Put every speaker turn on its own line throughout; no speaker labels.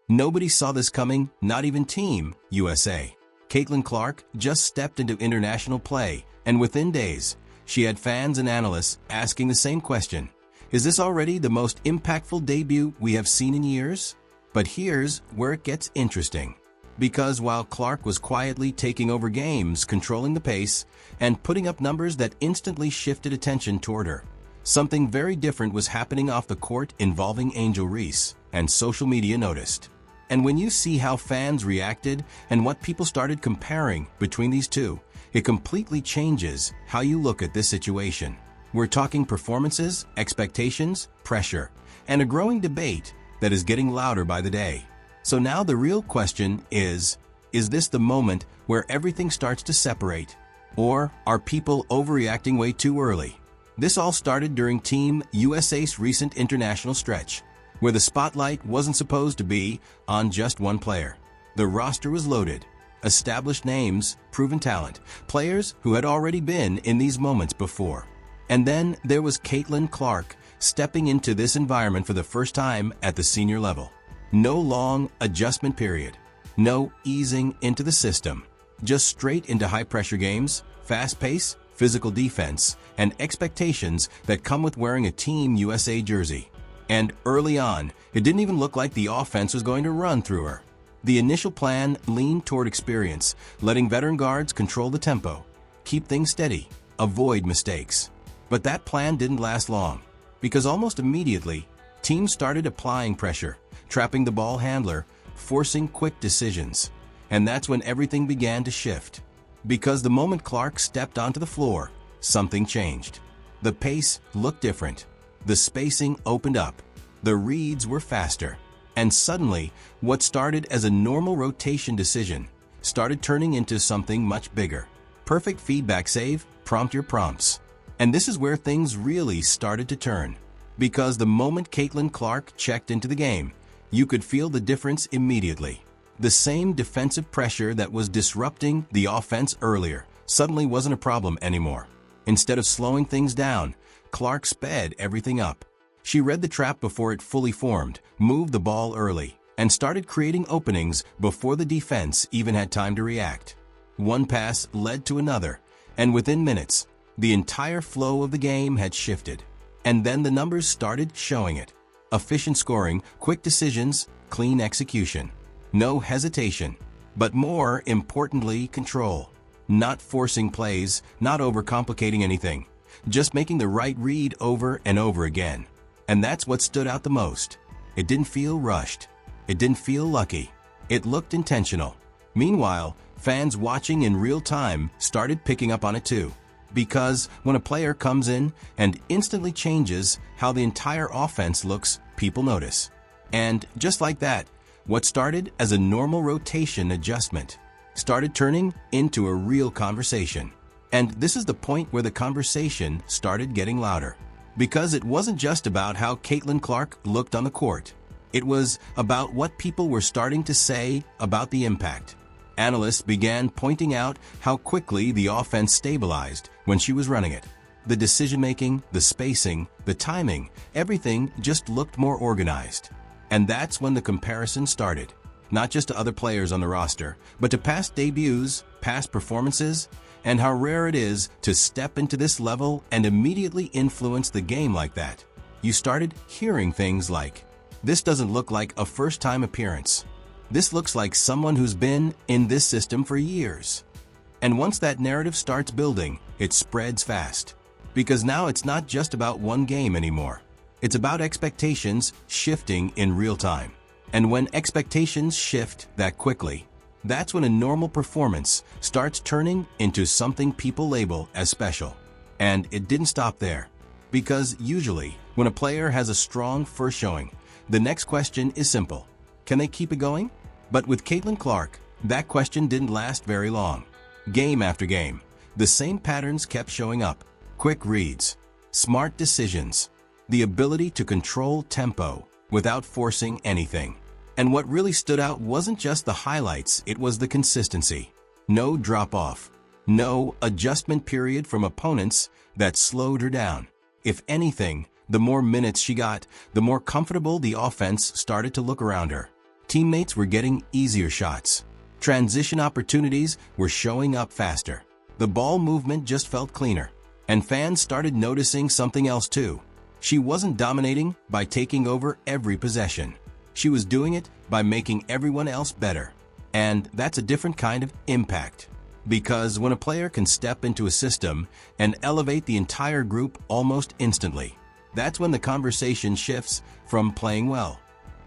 Nobody saw this coming, not even Team USA. Caitlin Clark just stepped into international play, and within days, she had fans and analysts asking the same question. Is this already the most impactful debut we have seen in years? But here's where it gets interesting. Because while Clark was quietly taking over games, controlling the pace, and putting up numbers that instantly shifted attention toward her, something very different was happening off the court involving Angel Reese, and social media noticed. And when you see how fans reacted and what people started comparing between these two, it completely changes how you look at this situation. We're talking performances, expectations, pressure, and a growing debate that is getting louder by the day. So now the real question is this the moment where everything starts to separate? Or are people overreacting way too early? This all started during Team USA's recent international stretch, where the spotlight wasn't supposed to be on just one player. The roster was loaded. Established names, proven talent, players who had already been in these moments before. And then there was Caitlin Clark stepping into this environment for the first time at the senior level. No long adjustment period. No easing into the system. Just straight into high-pressure games, fast pace, physical defense, and expectations that come with wearing a Team USA jersey. And early on, it didn't even look like the offense was going to run through her. The initial plan leaned toward experience, letting veteran guards control the tempo, keep things steady, avoid mistakes. But that plan didn't last long, because almost immediately, teams started applying pressure, trapping the ball handler, forcing quick decisions. And that's when everything began to shift. Because the moment Clark stepped onto the floor, something changed. The pace looked different. The spacing opened up. The reads were faster. And suddenly, what started as a normal rotation decision started turning into something much bigger. Perfect feedback save, prompt your prompts. And this is where things really started to turn. Because the moment Caitlin Clark checked into the game, you could feel the difference immediately. The same defensive pressure that was disrupting the offense earlier suddenly wasn't a problem anymore. Instead of slowing things down, Clark sped everything up. She read the trap before it fully formed, moved the ball early, and started creating openings before the defense even had time to react. One pass led to another, and within minutes, the entire flow of the game had shifted. And then the numbers started showing it. Efficient scoring, quick decisions, clean execution. No hesitation, but more importantly, control. Not forcing plays, not overcomplicating anything, just making the right read over and over again. And that's what stood out the most. It didn't feel rushed. It didn't feel lucky. It looked intentional. Meanwhile, fans watching in real time started picking up on it too. Because when a player comes in and instantly changes how the entire offense looks, people notice. And just like that, what started as a normal rotation adjustment started turning into a real conversation. And this is the point where the conversation started getting louder. Because it wasn't just about how Caitlin Clark looked on the court. It was about what people were starting to say about the impact. Analysts began pointing out how quickly the offense stabilized when she was running it. The decision-making, the spacing, the timing, everything just looked more organized. And that's when the comparison started. Not just to other players on the roster, but to past debuts, past performances, and how rare it is to step into this level and immediately influence the game like that. You started hearing things like, "This doesn't look like a first-time appearance. This looks like someone who's been in this system for years." And once that narrative starts building, it spreads fast. Because now it's not just about one game anymore. It's about expectations shifting in real time. And when expectations shift that quickly, that's when a normal performance starts turning into something people label as special. And it didn't stop there. Because usually, when a player has a strong first showing, the next question is simple. Can they keep it going? But with Caitlin Clark, that question didn't last very long. Game after game, the same patterns kept showing up. Quick reads, smart decisions, the ability to control tempo without forcing anything. And what really stood out wasn't just the highlights, it was the consistency. No drop-off. No adjustment period from opponents that slowed her down. If anything, the more minutes she got, the more comfortable the offense started to look around her. Teammates were getting easier shots. Transition opportunities were showing up faster. The ball movement just felt cleaner. And fans started noticing something else too. She wasn't dominating by taking over every possession. She was doing it by making everyone else better. And that's a different kind of impact. Because when a player can step into a system and elevate the entire group almost instantly, that's when the conversation shifts from playing well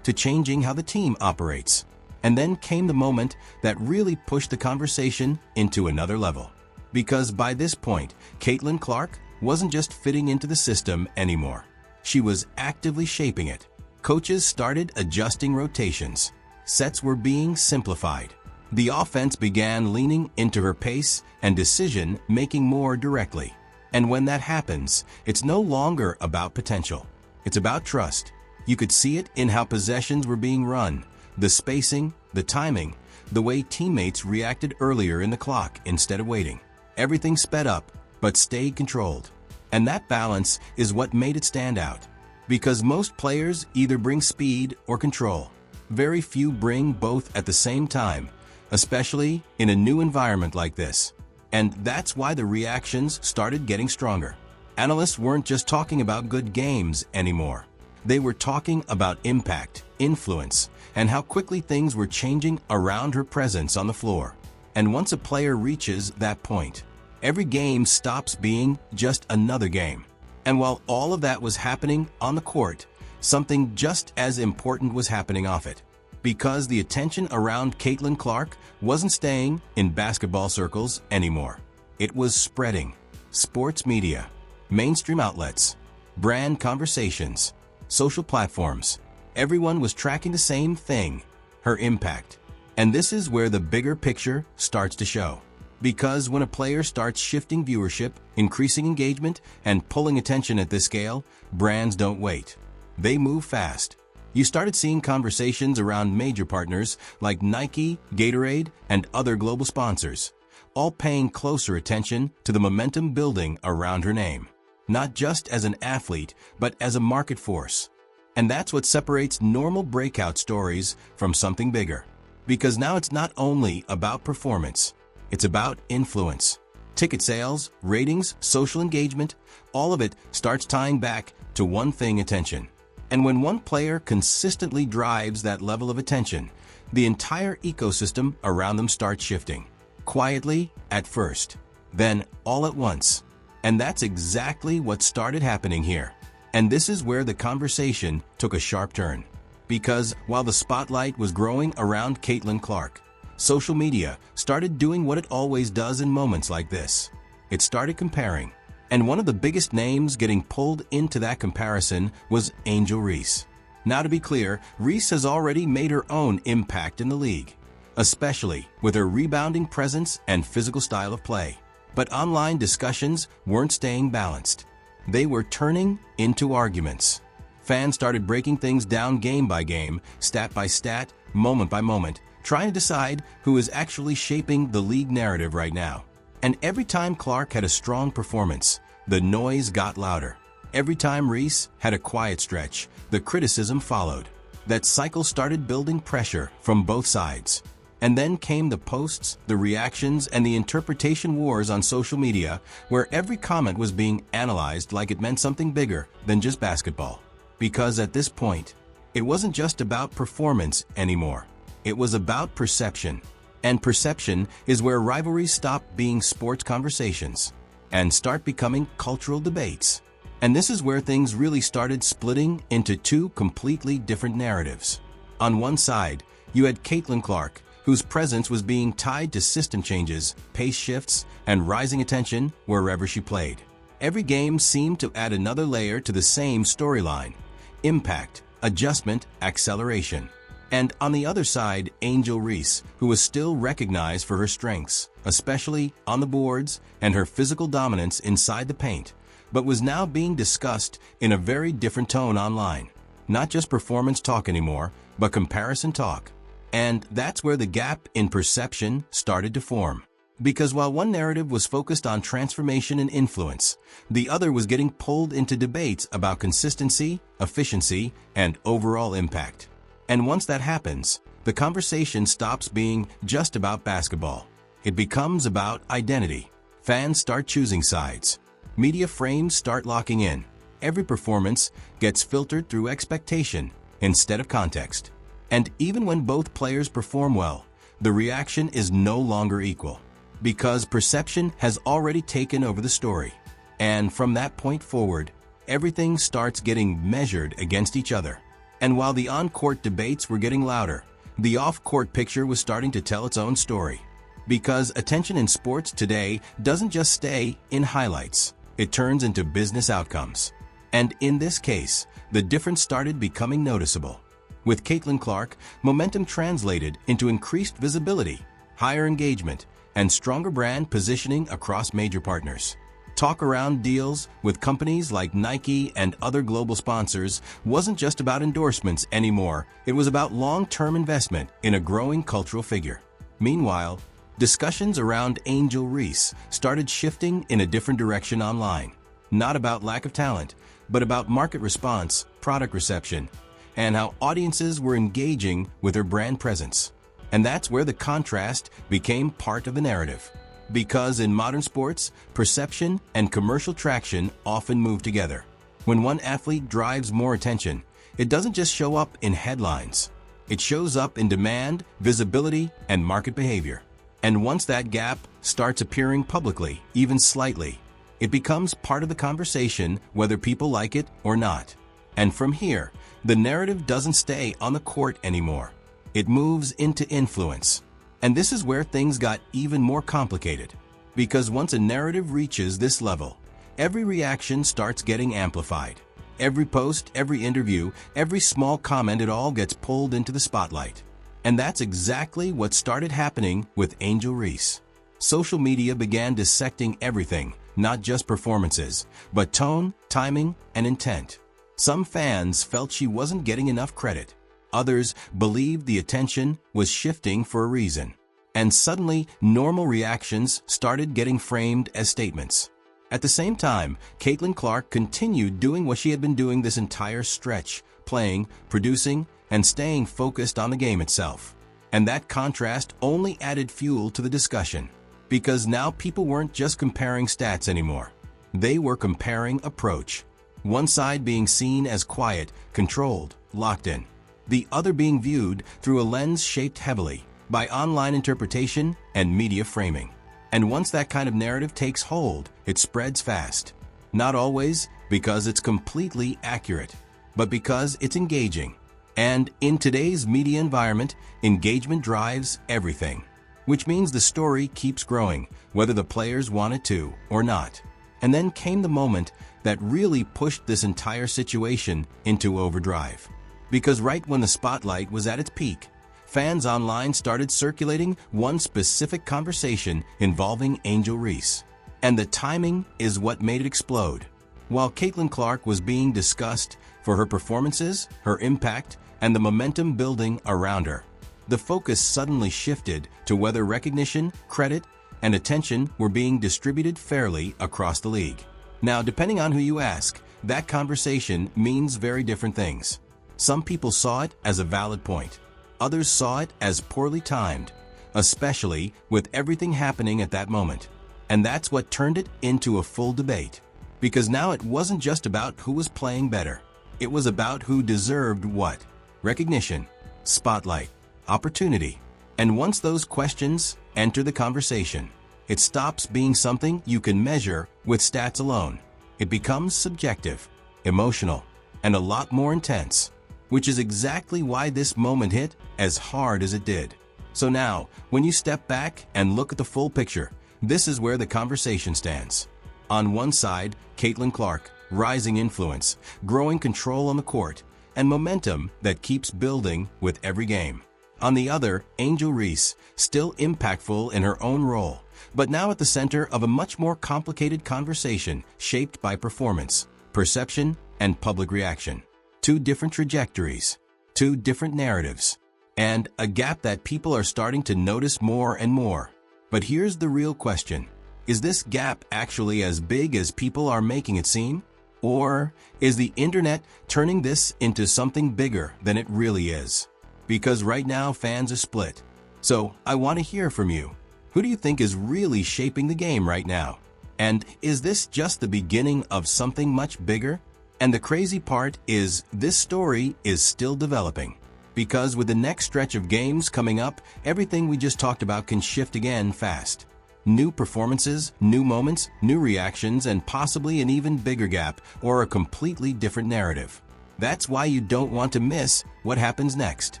to changing how the team operates. And then came the moment that really pushed the conversation into another level. Because by this point, Caitlin Clark wasn't just fitting into the system anymore. She was actively shaping it. Coaches started adjusting rotations. Sets were being simplified. The offense began leaning into her pace and decision-making more directly. And when that happens, it's no longer about potential. It's about trust. You could see it in how possessions were being run, the spacing, the timing, the way teammates reacted earlier in the clock instead of waiting. Everything sped up, but stayed controlled. And that balance is what made it stand out. Because most players either bring speed or control. Very few bring both at the same time, especially in a new environment like this. And that's why the reactions started getting stronger. Analysts weren't just talking about good games anymore. They were talking about impact, influence, and how quickly things were changing around her presence on the floor. And once a player reaches that point, every game stops being just another game. And while all of that was happening on the court, something just as important was happening off it. Because the attention around Caitlin Clark wasn't staying in basketball circles anymore. It was spreading. Sports media, mainstream outlets, brand conversations, social platforms. Everyone was tracking the same thing, her impact. And this is where the bigger picture starts to show. Because when a player starts shifting viewership, increasing engagement, and pulling attention at this scale, brands don't wait. They move fast. You started seeing conversations around major partners like Nike, Gatorade, and other global sponsors, all paying closer attention to the momentum building around her name. Not just as an athlete, but as a market force. And that's what separates normal breakout stories from something bigger. Because now it's not only about performance, it's about influence. Ticket sales, ratings, social engagement, all of it starts tying back to one thing: attention. And when one player consistently drives that level of attention, the entire ecosystem around them starts shifting. Quietly at first, then all at once. And that's exactly what started happening here. And this is where the conversation took a sharp turn. Because while the spotlight was growing around Caitlin Clark, social media started doing what it always does in moments like this. It started comparing. And one of the biggest names getting pulled into that comparison was Angel Reese. Now, to be clear, Reese has already made her own impact in the league, especially with her rebounding presence and physical style of play. But online discussions weren't staying balanced. They were turning into arguments. Fans started breaking things down game by game, stat by stat, moment by moment, trying to decide who is actually shaping the league narrative right now. And every time Clark had a strong performance, the noise got louder. Every time Reese had a quiet stretch, the criticism followed. That cycle started building pressure from both sides. And then came the posts, the reactions, and the interpretation wars on social media, where every comment was being analyzed like it meant something bigger than just basketball. Because at this point, it wasn't just about performance anymore. It was about perception. And perception is where rivalries stop being sports conversations and start becoming cultural debates. And this is where things really started splitting into two completely different narratives. On one side, you had Caitlin Clark, whose presence was being tied to system changes, pace shifts, and rising attention wherever she played. Every game seemed to add another layer to the same storyline: impact, adjustment, acceleration. And on the other side, Angel Reese, who was still recognized for her strengths, especially on the boards, and her physical dominance inside the paint, but was now being discussed in a very different tone online. Not just performance talk anymore, but comparison talk. And that's where the gap in perception started to form. Because while one narrative was focused on transformation and influence, the other was getting pulled into debates about consistency, efficiency, and overall impact. And once that happens, the conversation stops being just about basketball. It becomes about identity. Fans start choosing sides. Media frames start locking in. Every performance gets filtered through expectation instead of context. And even when both players perform well, the reaction is no longer equal, because perception has already taken over the story. And from that point forward, everything starts getting measured against each other. And while the on-court debates were getting louder, the off-court picture was starting to tell its own story. Because attention in sports today doesn't just stay in highlights, it turns into business outcomes. And in this case, the difference started becoming noticeable. With Caitlin Clark, momentum translated into increased visibility, higher engagement, and stronger brand positioning across major partners. Talk around deals with companies like Nike and other global sponsors wasn't just about endorsements anymore. It was about long-term investment in a growing cultural figure. Meanwhile, discussions around Angel Reese started shifting in a different direction online. Not about lack of talent, but about market response, product reception, and how audiences were engaging with her brand presence. And that's where the contrast became part of the narrative. Because in modern sports, perception and commercial traction often move together. When one athlete drives more attention, it doesn't just show up in headlines. It shows up in demand, visibility, and market behavior. And once that gap starts appearing publicly, even slightly, it becomes part of the conversation whether people like it or not. And from here, the narrative doesn't stay on the court anymore. It moves into influence. And this is where things got even more complicated. Because once a narrative reaches this level, every reaction starts getting amplified. Every post, every interview, every small comment, it all gets pulled into the spotlight. And that's exactly what started happening with Angel Reese. Social media began dissecting everything, not just performances, but tone, timing, and intent. Some fans felt she wasn't getting enough credit. Others believed the attention was shifting for a reason. And suddenly, normal reactions started getting framed as statements. At the same time, Caitlin Clark continued doing what she had been doing this entire stretch, playing, producing, and staying focused on the game itself. And that contrast only added fuel to the discussion. Because now people weren't just comparing stats anymore. They were comparing approach. One side being seen as quiet, controlled, locked in. The other being viewed through a lens shaped heavily by online interpretation and media framing. And once that kind of narrative takes hold, it spreads fast. Not always because it's completely accurate, but because it's engaging. And in today's media environment, engagement drives everything. Which means the story keeps growing, whether the players want it to or not. And then came the moment that really pushed this entire situation into overdrive. Because right when the spotlight was at its peak, fans online started circulating one specific conversation involving Angel Reese. And the timing is what made it explode. While Caitlin Clark was being discussed for her performances, her impact, and the momentum building around her, the focus suddenly shifted to whether recognition, credit, and attention were being distributed fairly across the league. Now, depending on who you ask, that conversation means very different things. Some people saw it as a valid point. Others saw it as poorly timed, especially with everything happening at that moment. And that's what turned it into a full debate. Because now it wasn't just about who was playing better. It was about who deserved what. Recognition, spotlight, opportunity. And once those questions enter the conversation, it stops being something you can measure with stats alone. It becomes subjective, emotional, and a lot more intense, which is exactly why this moment hit as hard as it did. So now, when you step back and look at the full picture, this is where the conversation stands. On one side, Caitlin Clark, rising influence, growing control on the court, and momentum that keeps building with every game. On the other, Angel Reese, still impactful in her own role, but now at the center of a much more complicated conversation shaped by performance, perception, and public reaction. Two different trajectories, two different narratives, and a gap that people are starting to notice more and more. But here's the real question. Is this gap actually as big as people are making it seem? Or is the internet turning this into something bigger than it really is? because right now fans are split. So I want to hear from you. Who do you think is really shaping the game right now? And is this just the beginning of something much bigger? And the crazy part is this story is still developing. Because with the next stretch of games coming up, everything we just talked about can shift again fast. New performances, new moments, new reactions, and possibly an even bigger gap or a completely different narrative. That's why you don't want to miss what happens next.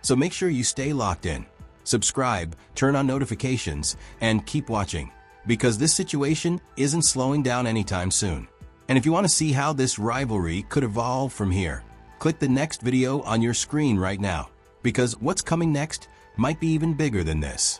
So make sure you stay locked in. Subscribe, turn on notifications, and keep watching, because this situation isn't slowing down anytime soon. And if you want to see how this rivalry could evolve from here, click the next video on your screen right now, because what's coming next might be even bigger than this.